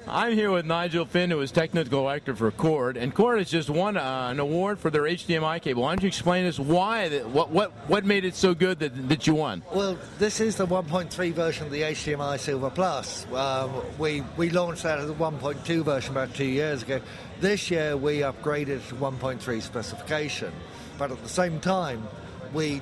I'm here with Nigel Finn, who is technical director for Chord, and Chord has just won an award for their HDMI cable. Why don't you explain to us why, what made it so good that you won? Well, this is the 1.3 version of the HDMI Silver Plus. We launched that as a 1.2 version about 2 years ago. This year we upgraded to 1.3 specification, but at the same time we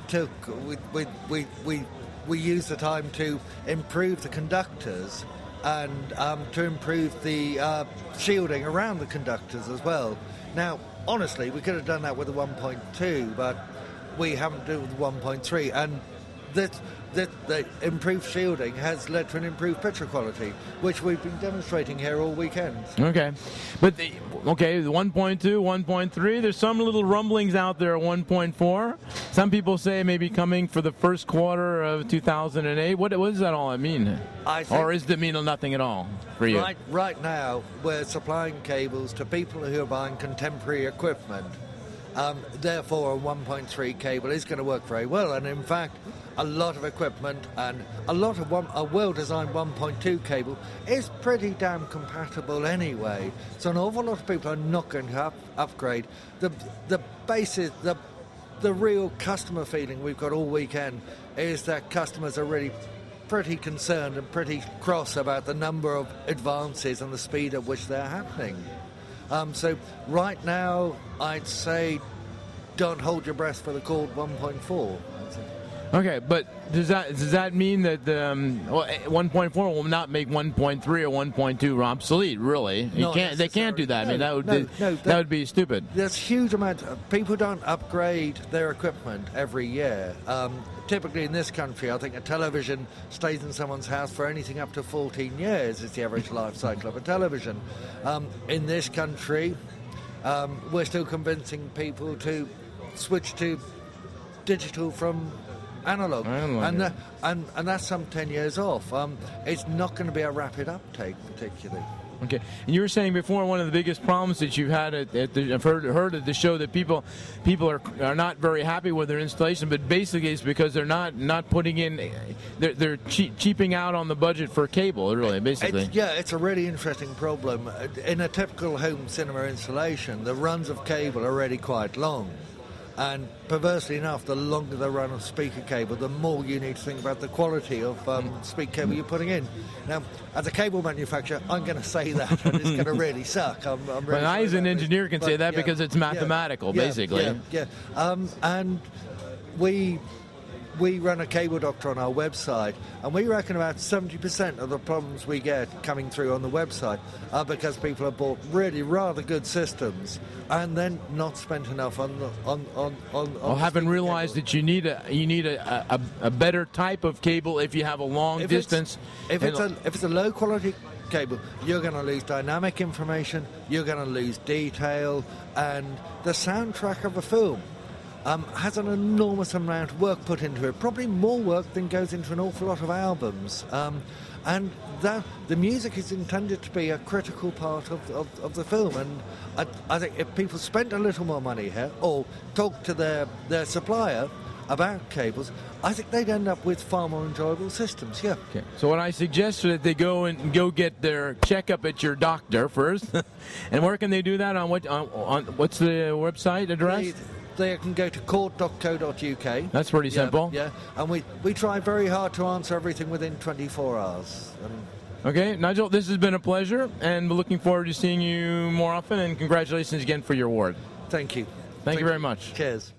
used the time to improve the conductors and to improve the shielding around the conductors as well. Now, honestly, we could have done that with the 1.2, but we haven't done it with the 1.3, and the improved shielding has led to an improved picture quality, which we've been demonstrating here all weekend. Okay, but the 1.2, 1.3, there's some little rumblings out there at 1.4. Some people say maybe coming for the first quarter of 2008. What does that all mean? Or does it mean nothing at all for you? Right now, we're supplying cables to people who are buying contemporary equipment. Therefore, a 1.3 cable is going to work very well, and in fact, a lot of equipment and a well-designed 1.2 cable is pretty damn compatible anyway. So an awful lot of people are not going to upgrade. The real customer feeling we've got all weekend is that customers are really pretty concerned and pretty cross about the number of advances and the speed at which they're happening. So right now, I'd say don't hold your breath for the Chord 1.4. Okay, but does that mean that 1.4 will not make 1.3 or 1.2 obsolete? Really, they can't do that. I mean, that would be stupid. There's huge amount of people don't upgrade their equipment every year. Typically in this country, I think a television stays in someone's house for anything up to 14 years is the average life cycle of a television. In this country, we're still convincing people to switch to digital from analog. And that's some 10 years off. It's not going to be a rapid uptake particularly. Okay, and you were saying before one of the biggest problems that you've had I've heard at the show that people are not very happy with their installation, but basically it's because they're not putting in, they're cheaping out on the budget for cable, really, basically. It's a really interesting problem. In a typical home cinema installation, the runs of cable are already quite long. And perversely enough, the longer the run of speaker cable, the more you need to think about the quality of speaker cable you're putting in. Now, as a cable manufacturer, I'm going to say that, and it's going to really suck. I'm really well, I, as an engineer, can say that because it's mathematical, basically. And we run a cable doctor on our website, and we reckon about 70% of the problems we get coming through on the website are because people have bought really rather good systems and then not spent enough on haven't realized that you need a better type of cable if you have a long distance. If it's a low quality cable, you're going to lose dynamic information, you're going to lose detail, and the soundtrack of a film has an enormous amount of work put into it, probably more work than goes into an awful lot of albums. And the music is intended to be a critical part of the film. And I think if people spent a little more money here, or talked to their supplier about cables, I think they'd end up with far more enjoyable systems. Yeah. Okay. So what I suggest is that they go get their checkup at your doctor first. And where can they do that? On what's the website address? They can go to chord.co.uk. That's pretty simple. Yeah, and we try very hard to answer everything within 24 hours. Okay, Nigel, this has been a pleasure, and we're looking forward to seeing you more often, and congratulations again for your award. Thank you. Thank you very much. Cheers.